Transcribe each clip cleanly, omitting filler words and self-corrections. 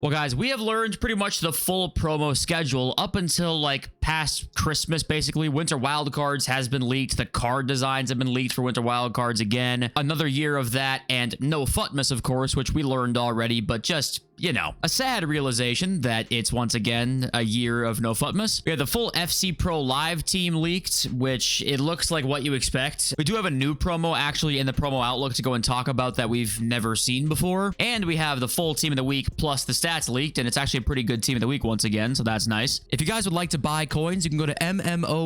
Well, guys, we have learned pretty much the full promo schedule up until like past Christmas, basically. Winter Wildcards has been leaked. The card designs have been leaked for Winter Wildcards again. Another year of that, and no Futmas, of course, which we learned already, but just, you know, a sad realization that it's once again a year of no Futmas. We have the full FC Pro Live team leaked, which it looks like what you expect. We do have a new promo actually in the promo outlook to go and talk about that we've never seen before. And we have the full team of the week plus the stats leaked, and it's actually a pretty good team of the week once again, so that's nice. If you guys would like to buy coins, you can go to mmoxp.com.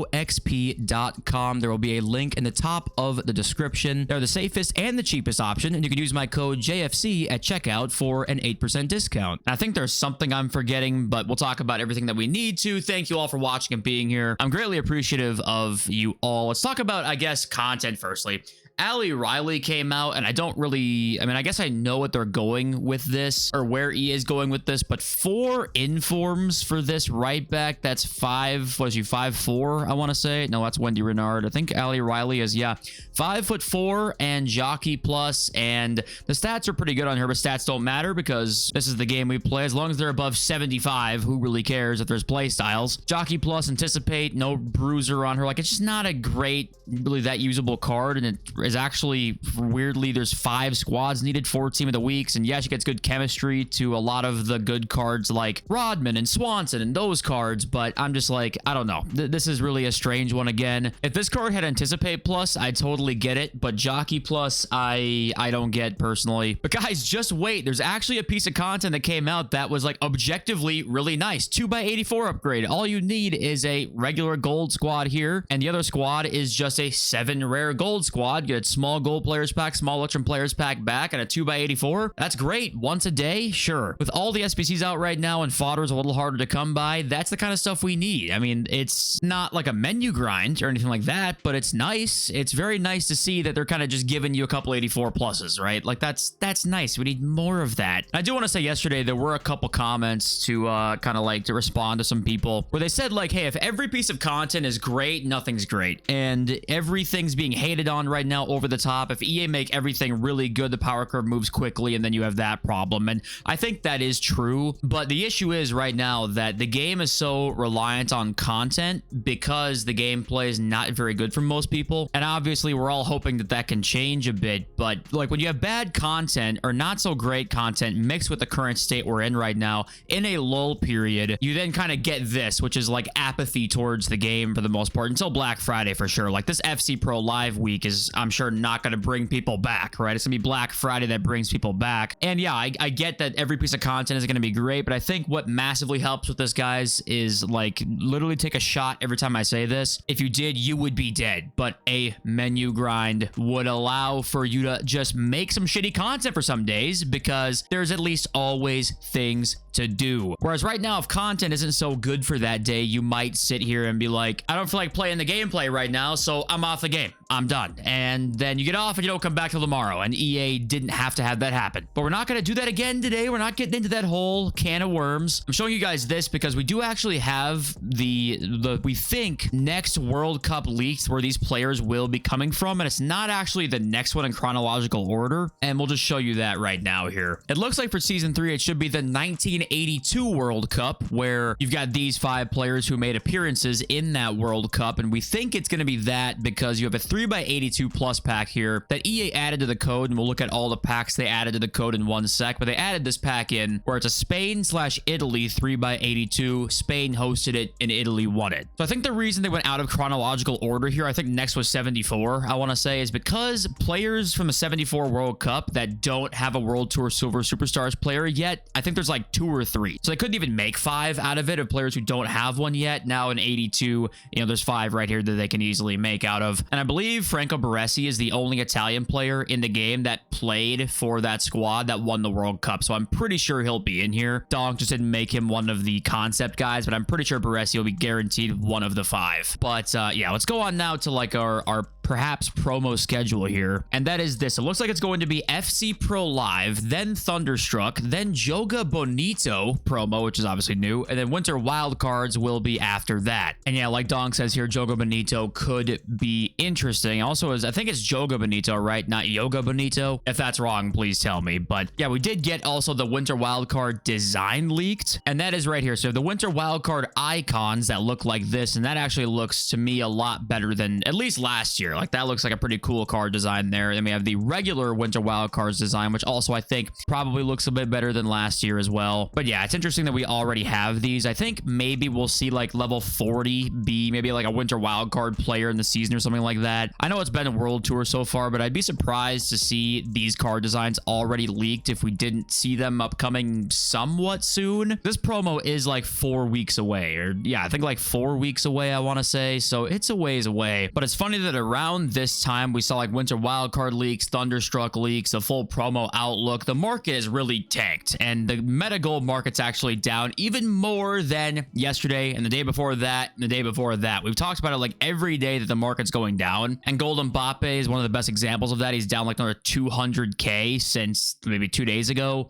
There will be a link in the top of the description. They're the safest and the cheapest option, and you can use my code JFC at checkout for an 8% discount. I think there's something I'm forgetting, but we'll talk about everything that we need to. Thank you all for watching and being here. I'm greatly appreciative of you all. Let's talk about, I guess, content firstly. Ali Riley came out, and I don't really, I mean, I guess I know what they're going with this, or where EA is going with this, but 4 informs for this right back. That's 5, what is she, 5'4", I want to say? No, that's Wendy Renard. I think Ali Riley is, yeah, 5'4" and jockey plus, and the stats are pretty good on her, but stats don't matter because this is the game we play. As long as they're above 75, who really cares if there's play styles? Jockey plus, anticipate, no bruiser on her. Like, it's just not a great, really that usable card, and it is actually, weirdly, there's 5 squads needed, 4 team of the weeks, and yeah, she gets good chemistry to a lot of the good cards like Rodman and Swanson and those cards, but I'm just like, I don't know. This is really a strange one again. If this card had Anticipate Plus, I totally get it, but Jockey Plus, I don't get personally. But guys, just wait. There's actually a piece of content that came out that was like objectively really nice. 2x84 upgrade. All you need is a regular gold squad here, and the other squad is just a 7 rare gold squad. Get small gold players pack, small Electrum players pack back, and a 2x84. That's great. Once a day, sure. With all the SBCs out right now and fodder's a little harder to come by, that's the kind of stuff we need. I mean, it's not like a menu grind or anything like that, but it's nice. It's very nice to see that they're kind of just giving you a couple 84 pluses, right? Like that's nice. We need more of that. I do want to say yesterday there were a couple comments to kind of like to respond to some people where they said like, hey, if every piece of content is great, nothing's great, and everything's being hated on right now over the top. If EA make everything really good, the power curve moves quickly, and then you have that problem. And I think that is true, but the issue is right now that the game is so reliant on content because the gameplay is not very good for most people, and obviously we're all hoping that that can change a bit. But like when you have bad content or not so great content mixed with the current state we're in right now in a lull period, you then kind of get this, which is like apathy towards the game for the most part until Black Friday for sure. Like this FC Pro Live week is, I'm sure, not going to bring people back, right? It's gonna be Black Friday that brings people back. And yeah, I get that every piece of content is going to be great, but I think what massively helps with this, guys, is like literally take a shot every time I say this. If you did, you would be dead, but a menu grind would allow for you to just make some shitty content for some days because there's at least always things to do. Whereas right now, if content isn't so good for that day, you might sit here and be like, I don't feel like playing the gameplay right now, so I'm off the game. I'm done. And then you get off and you don't come back till tomorrow, and EA didn't have to have that happen. But we're not going to do that again today. We're not getting into that whole can of worms. I'm showing you guys this because we do actually have the we think next World Cup leaks where these players will be coming from, and it's not actually the next one in chronological order, and we'll just show you that right now here. It looks like for season 3 it should be the 1982 World Cup, where you've got these 5 players who made appearances in that World Cup, and we think it's going to be that because you have a 3x82 plus pack here that EA added to the code, and we'll look at all the packs they added to the code in one sec, but they added this pack in where it's a Spain/Italy 3x82. Spain hosted it and Italy won it. So I think the reason they went out of chronological order here, I think next was 74, I want to say, is because players from the 74 World Cup that don't have a World Tour Silver Superstars player yet, I think there's like 2 or 3. So they couldn't even make 5 out of it of players who don't have one yet. Now in 82, you know, there's 5 right here that they can easily make out of. And I believe Franco Baresi is the only Italian player in the game that played for that squad that won the World Cup. So I'm pretty sure he'll be in here. Donk just didn't make him one of the concept guys, but I'm pretty sure Baresi will be guaranteed one of the 5. But yeah, let's go on now to like our perhaps promo schedule here, and that is this. It looks like it's going to be FC Pro Live, then Thunderstruck, then Joga Bonito promo, which is obviously new, and then Winter Wildcards will be after that. And yeah, like Dong says here, Joga Bonito could be interesting. Also, I think it's Joga Bonito, right? Not Yoga Bonito. If that's wrong, please tell me. But yeah, we did get also the Winter Wildcard design leaked, and that is right here. So the Winter Wildcard icons that look like this, and that actually looks to me a lot better than at least last year. Like that looks like a pretty cool card design there. Then we have the regular Winter Wildcards design, which also I think probably looks a bit better than last year as well. But yeah, it's interesting that we already have these. I think maybe we'll see like level 40 be maybe like a Winter Wildcard player in the season or something like that. I know it's been a World Tour so far, but I'd be surprised to see these card designs already leaked if we didn't see them upcoming somewhat soon. This promo is like 4 weeks away, or yeah, I think like 4 weeks away, I want to say. So it's a ways away. But it's funny that around this time we saw like Winter Wildcard leaks, Thunderstruck leaks, a full promo outlook. The market is really tanked, and the meta gold market's actually down even more than yesterday and the day before that and the day before that. We've talked about it like every day that the market's going down, and Golden Mbappe is one of the best examples of that. He's down like another 200k since maybe 2 days ago.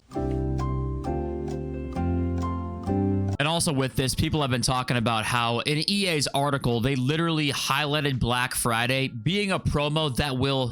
And also with this, people have been talking about how in EA's article, they literally highlighted Black Friday being a promo that will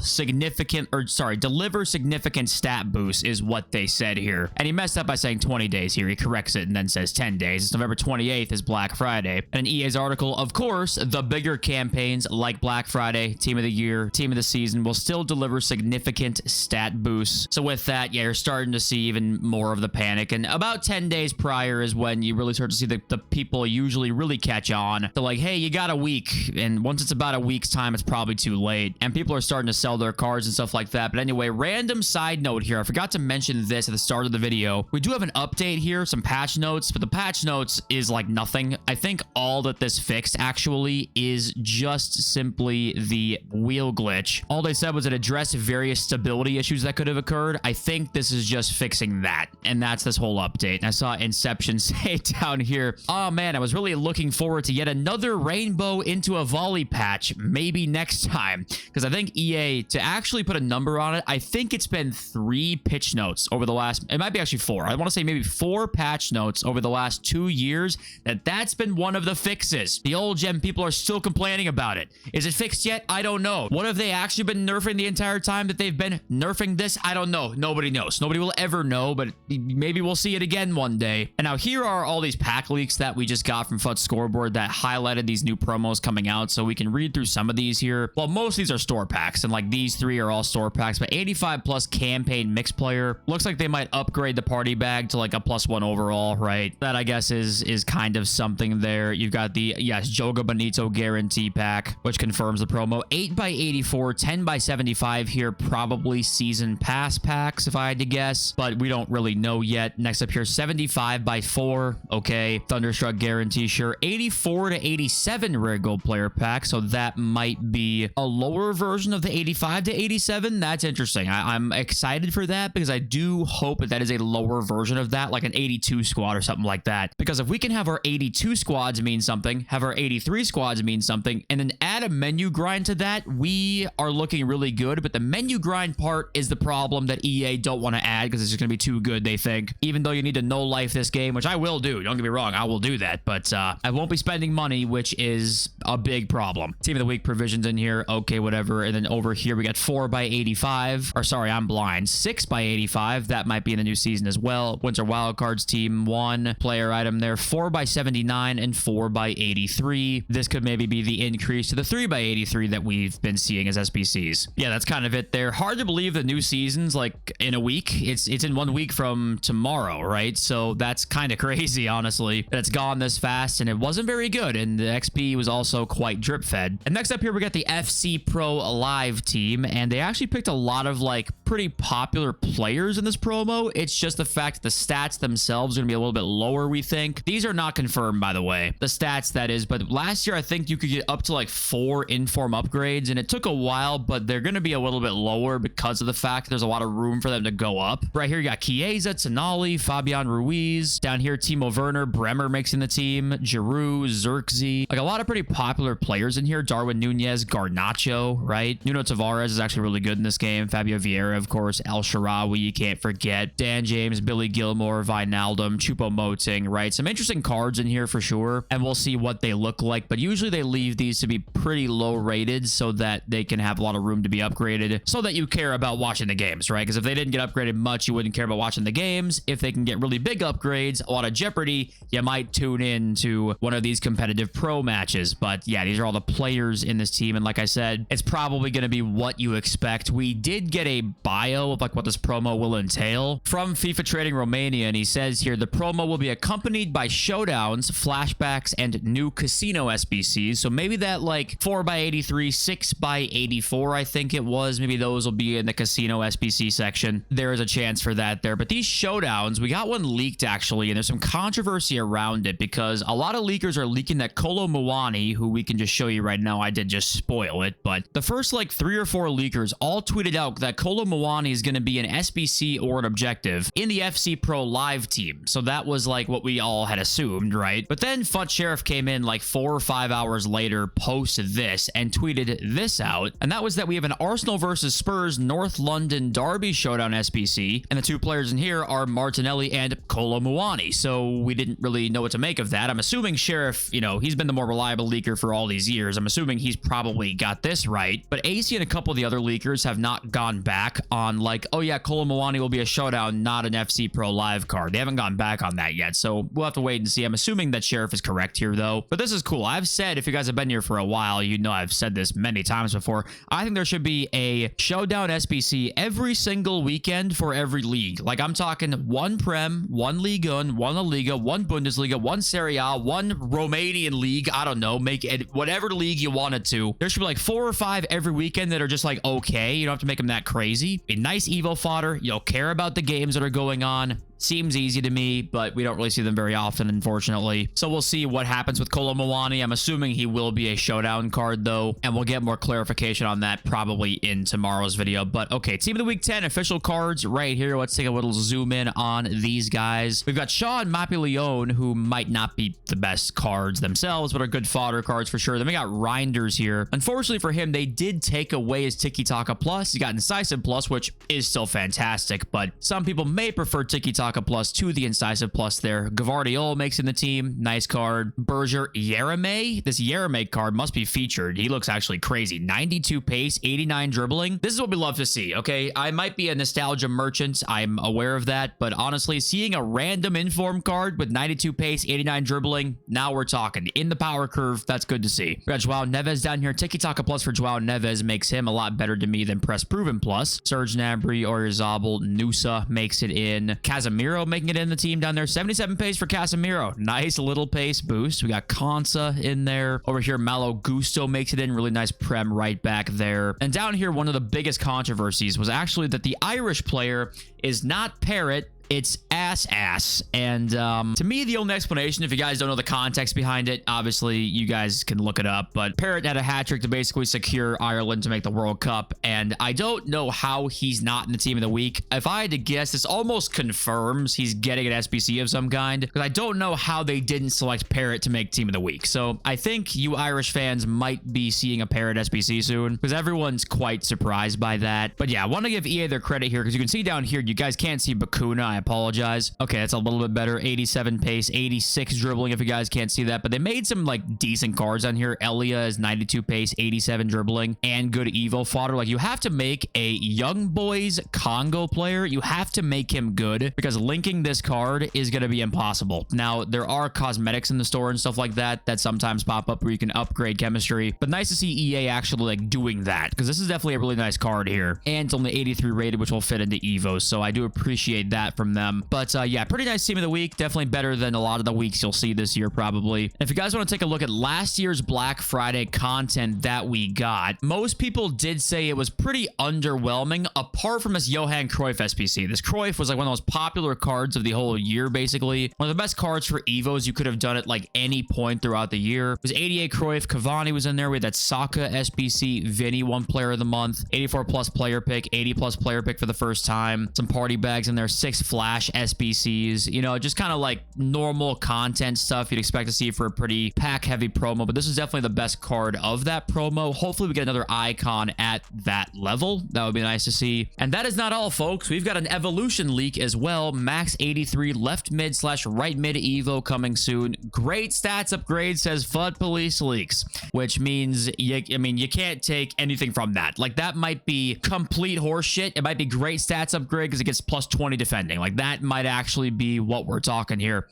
deliver significant stat boosts is what they said here. And he messed up by saying 20 days here. He corrects it and then says 10 days. It's November 28th is Black Friday. And in EA's article, of course, the bigger campaigns like Black Friday, Team of the Year, Team of the Season will still deliver significant stat boosts. So with that, yeah, you're starting to see even more of the panic. And about 10 days prior is when you really start to see the people usually really catch on. They're like, hey, you got a week. And once it's about a week's time, it's probably too late. And people are starting to sell their cards and stuff like that. But anyway, random side note here. I forgot to mention this at the start of the video. We do have an update here, some patch notes, but the patch notes is like nothing. I think all that this fixed actually is just simply the wheel glitch. All they said was it addressed various stability issues that could have occurred. I think this is just fixing that. And that's this whole update. And I saw Inception say down here, oh man, I was really looking forward to yet another rainbow into a volley patch, maybe next time. Because I think EA, to actually put a number on it, I think it's been 3 pitch notes over the last, it might be actually 4. I want to say maybe 4 patch notes over the last 2 years that's been one of the fixes. The old gen people are still complaining about it. Is it fixed yet? I don't know. What have they actually been nerfing the entire time that they've been nerfing this? I don't know. Nobody knows. Nobody will ever know, but maybe we'll see it again one day. And now here are all these pack leaks that we just got from FUT Scoreboard that highlighted these new promos coming out, so we can read through some of these here. Well, most of these are store packs, and like these 3 are all store packs, but 85 plus campaign mixed player looks like they might upgrade the party bag to like a +1 overall, right? That I guess is kind of something there. You've got the Joga Bonito guarantee pack, which confirms the promo. 8x84, 10x75 here, probably season pass packs if I had to guess, but we don't really know yet. Next up here, 75x4, okay. Thunderstruck guarantee, sure. 84 to 87 rare gold player pack, so that might be a lower version of the 85 to 87. That's interesting. I'm excited for that because I do hope that that is a lower version of that, like an 82 squad or something like that. Because if we can have our 82 squads mean something, have our 83 squads mean something, and then add a menu grind to that, we are looking really good. But the menu grind part is the problem that EA don't want to add because it's just going to be too good, they think. Even though you need to no life this game, which I will do. Don't get me wrong, I will do that, but I won't be spending money, which is a big problem. Team of the week provisions in here, okay, whatever. And then over here we got 4x85, or sorry, I'm blind, 6x85. That might be in the new season as well. Winter Wildcards team 1 player item there, 4x79 and 4x83. This could maybe be the increase to the 3x83 that we've been seeing as SBCs. Yeah, that's kind of it there. Hard to believe the new season's like in a week. It's in 1 week from tomorrow, right? So that's kind of crazy, honestly. It's gone this fast, and it wasn't very good, and the XP was also quite drip fed. And next up here we got the FC Pro Live team, and they actually picked a lot of like pretty popular players in this promo. It's just the fact that the stats themselves are gonna be a little bit lower, we think. These are not confirmed, by the way, the stats that is, but last year I think you could get up to like 4 inform upgrades, and it took a while, but they're gonna be a little bit lower because of the fact there's a lot of room for them to go up. Right here you got Chiesa, Tonali, Fabian Ruiz. Down here Timo Werner, Bremer mixing the team, Giroud, Xerxes, like a lot of pretty popular players in here. Darwin Nunez, Garnacho, right? Nuno Tavares is actually really good in this game. Fabio Vieira, of course. El Shaarawy, you can't forget. Dan James, Billy Gilmore, Wijnaldum, Choupo-Moting, right? Some interesting cards in here for sure, and we'll see what they look like, but usually they leave these to be pretty low rated so that they can have a lot of room to be upgraded so that you care about watching the games, right? Because if they didn't get upgraded much, you wouldn't care about watching the games. If they can get really big upgrades, a lot of Jeopardy, you might tune in to one of these competitive pro matches. But yeah, these are all the players in this team, and like I said, it's probably going to be what you expect. We did get a bio of like what this promo will entail from FIFA Trading Romania, and he says here the promo will be accompanied by showdowns, flashbacks, and new casino SBCs. So maybe that like 4x83, 6x84, I think it was. Maybe those will be in the casino SBC section. There is a chance for that there. But these showdowns, we got one leaked actually, and there's some controversy around it because a lot of leakers are leaking that Kolo Muani, who we can just show you right now, I did just spoil it, but the first like 3 or 4 leakers all tweeted out that Kolo Muani is going to be an SBC or an objective in the FC Pro Live team. So that was like what we all had assumed, right? But then Fut Sheriff came in like 4 or 5 hours later, posted this and tweeted this out, and that was that we have an Arsenal versus Spurs North London Derby showdown SBC, and the 2 players in here are Martinelli and Kolo Muani. So we didn't really know what to make of that. I'm assuming Sheriff, you know, he's been the more reliable leaker for all these years. I'm assuming he's probably got this right. But AC and a couple of the other leakers have not gone back on like, oh yeah, Kolo Muani will be a showdown, not an FC Pro Live card. They haven't gone back on that yet. So we'll have to wait and see. I'm assuming that Sheriff is correct here though. But this is cool. I've said, if you guys have been here for a while, you know I've said this many times before. I think there should be a showdown SBC every single weekend for every league. Like I'm talking 1 Prem, 1 Liga 1, 1 La Liga, 1 Bundesliga, 1 Serie A, 1 Romanian league. I don't know. Make it whatever league you want it to. There should be like 4 or 5 every weekend that are just like, okay, you don't have to make them that crazy. A nice Evo fodder. You'll care about the games that are going on. Seems easy to me, but we don't really see them very often, unfortunately. So we'll see what happens with Kolo Muani. I'm assuming he will be a showdown card, though, and we'll get more clarification on that probably in tomorrow's video. But okay, Team of the Week 10 official cards right here. Let's take a little zoom in on these guys. We've got Shaw and Mapileon, who might not be the best cards themselves, but are good fodder cards for sure. Then we got Reinders here. Unfortunately for him, they did take away his Tiki Taka Plus. He got Incisive Plus, which is still fantastic, but some people may prefer Tiki Taka Plus to the Incisive Plus there. Gavardiol makes in the team. Nice card. Berger Yereme. This Yereme card must be featured. He looks actually crazy. 92 pace, 89 dribbling. This is what we love to see, okay? I might be a nostalgia merchant. I'm aware of that, but honestly, seeing a random inform card with 92 pace, 89 dribbling, now we're talking. In the power curve, that's good to see. We got Joao Neves down here. Tiki Taka Plus for Joao Neves makes him a lot better to me than Press Proven Plus. Serge Gnabry, Oyarzabal, Nusa makes it in. Casemiro making it in the team down there. 77 pace for Casemiro. Nice little pace boost. We got Konsa in there. Over here, Malo Gusto makes it in. Really nice Prem right back there. And down here, one of the biggest controversies was actually that the Irish player is not Parrot. It's ass. And to me, the only explanation, if you guys don't know the context behind it, obviously you guys can look it up, but Parrott had a hat trick to basically secure Ireland to make the World Cup, and I don't know how he's not in the Team of the Week. If I had to guess, this almost confirms he's getting an SBC of some kind, because I don't know how they didn't select Parrott to make Team of the Week. So I think you Irish fans might be seeing a Parrott SBC soon, because everyone's quite surprised by that. But yeah, I want to give EA their credit here, because you can see down here, you guys can't see Bakuna. I apologize. Okay, that's a little bit better. 87 pace, 86 dribbling if you guys can't see that, but they made some like decent cards on here. Elia is 92 pace, 87 dribbling, and good Evo fodder. Like, you have to make a Young Boys Congo player. You have to make him good, because linking this card is going to be impossible. Now, there are cosmetics in the store and stuff like that that sometimes pop up where you can upgrade chemistry, but nice to see EA actually like doing that, because this is definitely a really nice card here, and it's only 83 rated, which will fit into Evo, so I do appreciate that from them. But yeah, pretty nice Team of the Week. Definitely better than a lot of the weeks you'll see this year probably. And if you guys want to take a look at last year's Black Friday content that we got, most people did say it was pretty underwhelming, apart from this Johan Cruyff SPC. This Cruyff was like one of the most popular cards of the whole year, basically. One of the best cards for Evos you could have done at like any point throughout the year. It was 88 Cruyff, Cavani was in there. We had that Saka SPC, Vinny, one player of the month, 84 plus player pick, 80 plus player pick for the first time. Some party bags in there, 6 flat splash SBCs, you know, just kind of like normal content stuff you'd expect to see for a pretty pack heavy promo. But this is definitely the best card of that promo. Hopefully we get another icon at that level. That would be nice to see. And that is not all, folks. We've got an evolution leak as well. Max 83 left mid / right mid Evo coming soon. Great stats upgrade, says FUD Police Leaks, which means you can't take anything from that. Like, that might be complete horseshit. It might be great stats upgrade because it gets plus 20 defending. Like, that might actually be what we're talking here.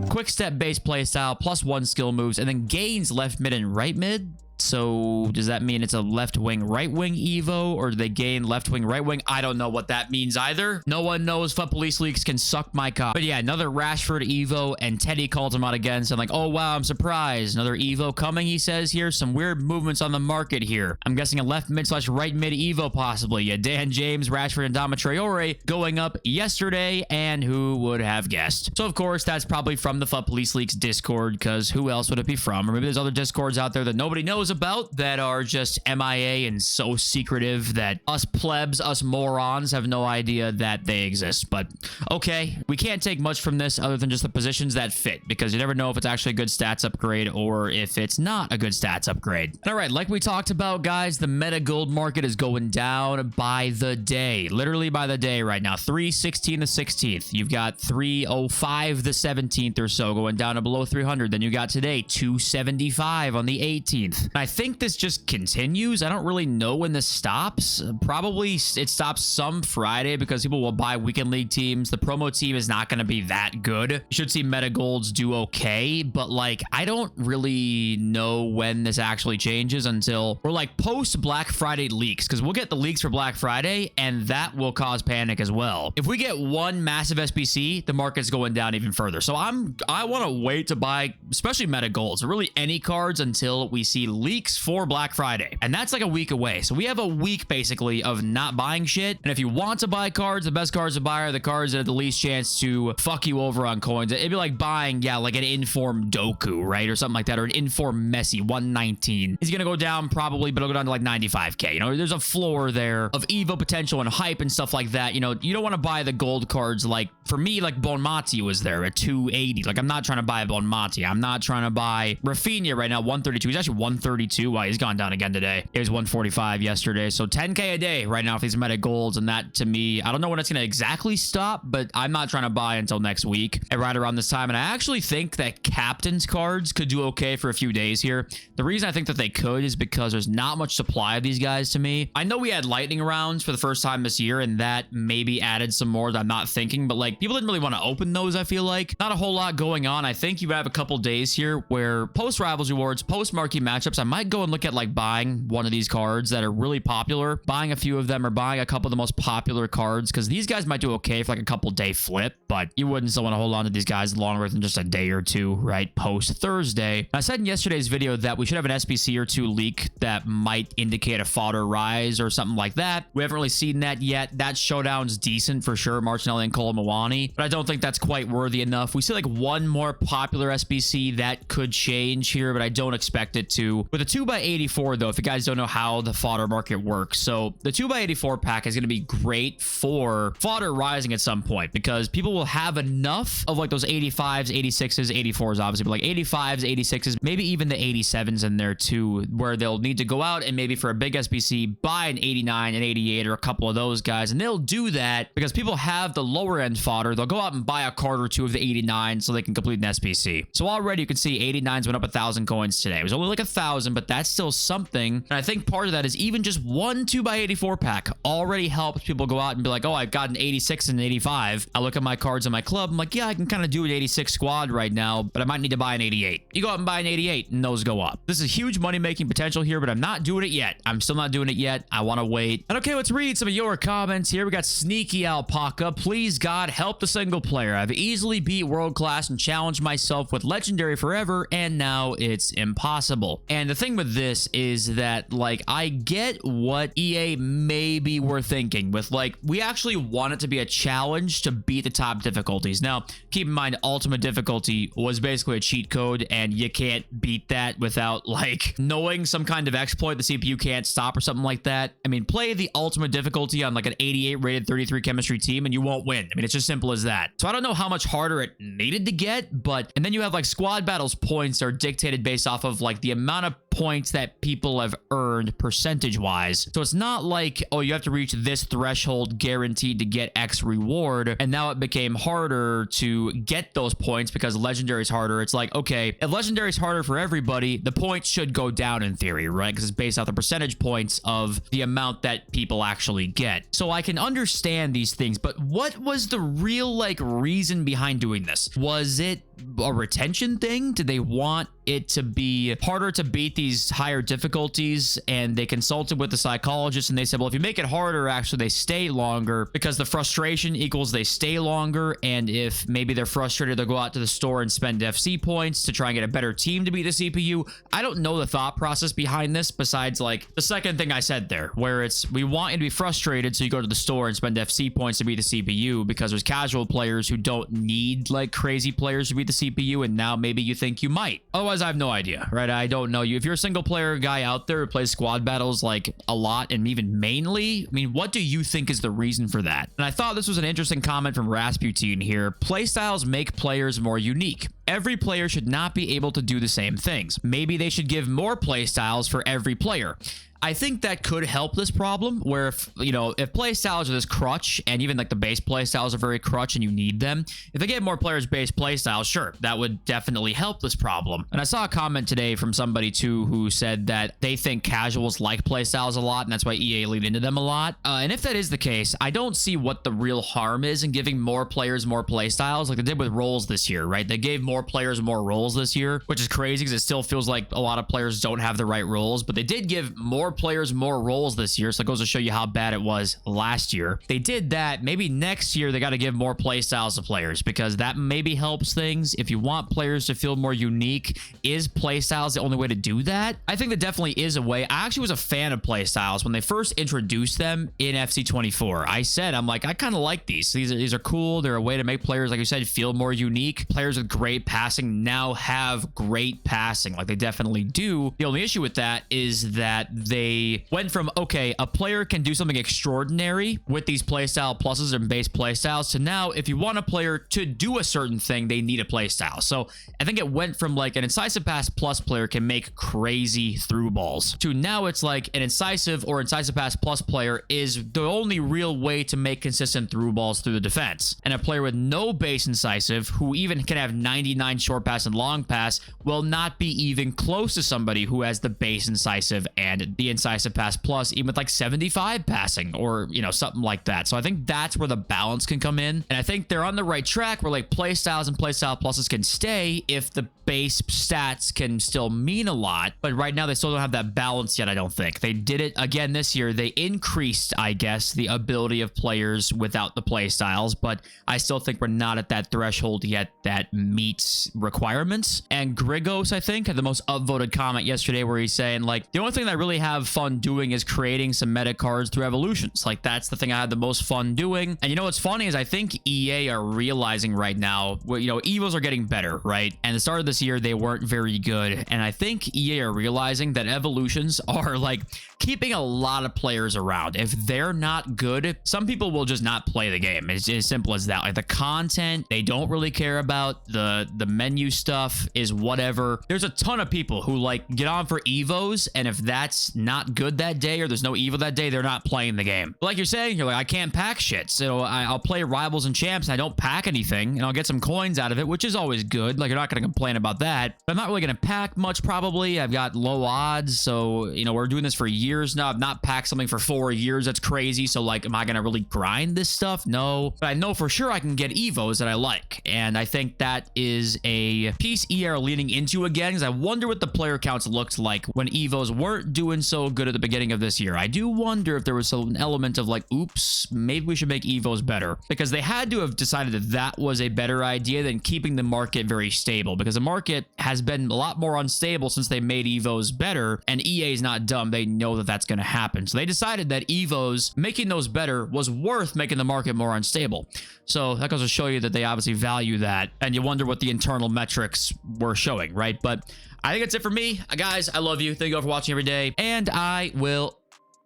Quick step base playstyle, +1 skill moves, and then gains left mid and right mid. So does that mean it's a left wing, right wing Evo, or do they gain left wing, right wing? I don't know what that means either. No one knows. FUD Police Leaks can suck my cock. But yeah, another Rashford Evo, and Teddy called him out again. So I'm like, oh wow, I'm surprised. Another Evo coming, he says here. Some weird movements on the market here. I'm guessing a left mid / right mid Evo possibly. Yeah, Dan James, Rashford, and Dama Traore going up yesterday, and who would have guessed? So of course, that's probably from the FUD Police Leaks Discord, because who else would it be from? Or maybe there's other Discords out there that nobody knows about that are just MIA and so secretive that us plebs, us morons, have no idea that they exist. But okay, we can't take much from this other than just the positions that fit, because you never know if it's actually a good stats upgrade or if it's not a good stats upgrade. All right, like we talked about, guys, the meta gold market is going down by the day, literally by the day right now. 316 the 16th. You've got 305 the 17th or so, going down to below 300. Then you got today 275 on the 18th. I think this just continues. I don't really know when this stops. Probably it stops some Friday because people will buy weekend league teams. The promo team is not going to be that good. You should see meta golds do okay, but like, I don't really know when this actually changes until we're like post Black Friday leaks, because we'll get the leaks for Black Friday and that will cause panic as well. If we get one massive SBC, the market's going down even further. So I want to wait to buy, especially meta golds, or really any cards, until we see leaks for Black Friday, and that's like a week away. So we have a week basically of not buying shit. And if you want to buy cards, the best cards to buy are the cards that have the least chance to fuck you over on coins. It'd be like buying, yeah, like an informed Doku, right, or something like that, or an informed Messi 119. He's gonna go down probably, but it'll go down to like 95k. You know, there's a floor there of Evo potential and hype and stuff like that. You know, you don't want to buy the gold cards. Like for me, like Bonmati was there at 280. Like, I'm not trying to buy Bonmati. I'm not trying to buy Rafinha right now, 132. He's actually 132. Wow, he's gone down again today. It was 145 yesterday. So 10k a day right now for these meta golds. And that, to me, I don't know when it's going to exactly stop, but I'm not trying to buy until next week and right around this time. And I actually think that captain's cards could do okay for a few days here. The reason I think that they could is because there's not much supply of these guys to me. I know we had lightning rounds for the first time this year, and that maybe added some more that I'm not thinking, but like, people didn't really want to open those. I feel like not a whole lot going on. I think you have a couple days here where post rivals rewards, post marquee matchups, I might go and look at like buying one of these cards that are really popular, buying a few of them, or buying a couple of the most popular cards, because these guys might do okay for like a couple day flip, but you wouldn't still want to hold on to these guys longer than just a day or two, right? Post Thursday. I said in yesterday's video that we should have an SBC or two leak that might indicate a fodder rise or something like that. We haven't really seen that yet. That Showdown's decent for sure, Martinelli and Cole Mawani, but I don't think that's quite worthy enough. We see like one more popular SBC that could change here, but I don't expect it to. With a 2x84 though, if you guys don't know how the fodder market works, so the 2x84 pack is going to be great for fodder rising at some point, because people will have enough of like those 85s, 86s, 84s obviously, but like 85s, 86s, maybe even the 87s in there too, where they'll need to go out and maybe for a big SBC buy an 89, an 88, or a couple of those guys. And they'll do that because people have the lower end fodder. They'll go out and buy a card or two of the 89 so they can complete an SBC. So already you can see 89s went up 1,000 coins today. It was only like 1,000, but that's still something. And I think part of that is even just one 2x84 pack already helps people go out and be like, oh, I've got an 86 and an 85. I look at my cards in my club. I'm like, yeah, I can kind of do an 86 squad right now, but I might need to buy an 88. You go out and buy an 88 and those go up. This is huge money making potential here, but I'm not doing it yet. I'm still not doing it yet. I want to wait. And okay, let's read some of your comments here. We got Sneaky Alpaca. Please, God, help the single player. I've easily beat world class and challenged myself with legendary forever, and now it's impossible. And the thing with this is that, like, I get what EA maybe were thinking with, like, we actually want it to be a challenge to beat the top difficulties. Now, keep in mind, ultimate difficulty was basically a cheat code, and you can't beat that without, like, knowing some kind of exploit the CPU can't stop or something like that. I mean, play the ultimate difficulty on, like, an 88 rated 33 chemistry team, and you won't win. I mean, it's just simple as that. So I don't know how much harder it needed to get, but, and then you have, like, squad battles points are dictated based off of, like, the amount of points that people have earned percentage-wise. So it's not like, oh, you have to reach this threshold guaranteed to get X reward, and now it became harder to get those points because Legendary is harder. It's like, okay, if Legendary is harder for everybody, the points should go down in theory, right? Because it's based off the percentage points of the amount that people actually get. So I can understand these things, but what was the real, like, reason behind doing this? Was it a retention thing? Did they want it to be harder to beat these higher difficulties, and they consulted with the psychologist and they said, well, if you make it harder, actually they stay longer because the frustration equals they stay longer, and if maybe they're frustrated, they'll go out to the store and spend FC points to try and get a better team to beat the CPU. I don't know the thought process behind this besides, like, the second thing I said there, where it's, we want you to be frustrated, so you go to the store and spend FC points to beat the CPU because there's casual players who don't need, like, crazy players to beat the CPU, and now maybe you think you might. Otherwise, I have no idea, right? I don't know you. If you're a single player guy out there who plays squad battles, like, a lot and even mainly, I mean, what do you think is the reason for that? And I thought this was an interesting comment from Rasputin here. Playstyles make players more unique. Every player should not be able to do the same things. Maybe they should give more playstyles for every player. I think that could help this problem where, if, you know, if play styles are this crutch, and even like the base play styles are very crutch and you need them, if they get more players base play styles, sure, that would definitely help this problem. And I saw a comment today from somebody too who said that they think casuals like play styles a lot, and that's why EA lead into them a lot. And if that is the case, I don't see what the real harm is in giving more players more play styles like they did with roles this year, right? They gave more players more roles this year, which is crazy because it still feels like a lot of players don't have the right roles, but they did give more players more roles this year, so it goes to show you how bad it was last year. They did that. Maybe next year they got to give more play styles to players, because that maybe helps things. If you want players to feel more unique, is play styles the only way to do that? I think that definitely is a way. I actually was a fan of play styles when they first introduced them in FC24. I said, I'm like, I kind of like these. These are cool. They're a way to make players, like you said, feel more unique. Players with great passing now have great passing, like they definitely do. The only issue with that is that they went from, okay, a player can do something extraordinary with these playstyle pluses and base playstyles, to now, if you want a player to do a certain thing, they need a playstyle. So I think it went from, like, an incisive pass plus player can make crazy through balls, to now it's like an incisive or incisive pass plus player is the only real way to make consistent through balls through the defense. And a player with no base incisive, who even can have 99 short pass and long pass, will not be even close to somebody who has the base incisive and the incisive pass plus, even with like 75 passing or, you know, something like that. So I think that's where the balance can come in, and I think they're on the right track where, like, play styles and playstyle pluses can stay if the base stats can still mean a lot, but right now they still don't have that balance yet. I don't think they did it again this year. They increased, I guess, the ability of players without the play styles, but I still think we're not at that threshold yet that meets requirements. And Grigos, I think, had the most upvoted comment yesterday where he's saying, like, the only thing that I really have fun doing is creating some meta cards through evolutions. Like, that's the thing I had the most fun doing. And you know what's funny is I think EA are realizing right now, you know, Evos are getting better, right? And the start of this year, they weren't very good. And I think EA are realizing that evolutions are, like, keeping a lot of players around. If they're not good, some people will just not play the game. It's as simple as that. Like, the content, they don't really care about. The menu stuff is whatever. There's a ton of people who, like, get on for Evos, and if that's not good that day, or there's no Evo that day, they're not playing the game. But like you're saying, you're like, I can't pack shit, so I'll play Rivals and Champs, and I don't pack anything, and I'll get some coins out of it, which is always good. Like, you're not going to complain about that. But I'm not really going to pack much, probably. I've got low odds, so, you know, we're doing this for years now. I've not packed something for 4 years. That's crazy. So, like, am I going to really grind this stuff? No. But I know for sure I can get Evos that I like, and I think that is a piece EA are leaning into again, because I wonder what the player counts looked like when Evos weren't doing so so good at the beginning of this year. I do wonder if there was an element of like, oops, maybe we should make evos better, because they had to have decided that that was a better idea than keeping the market very stable, because the market has been a lot more unstable since they made evos better, and EA is not dumb. They know that that's going to happen. So they decided that evos, making those better, was worth making the market more unstable. So that goes to show you that they obviously value that, and you wonder what the internal metrics were showing, right? But I think that's it for me. Guys, I love you. Thank you all for watching every day, and I will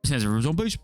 see you next time. Peace.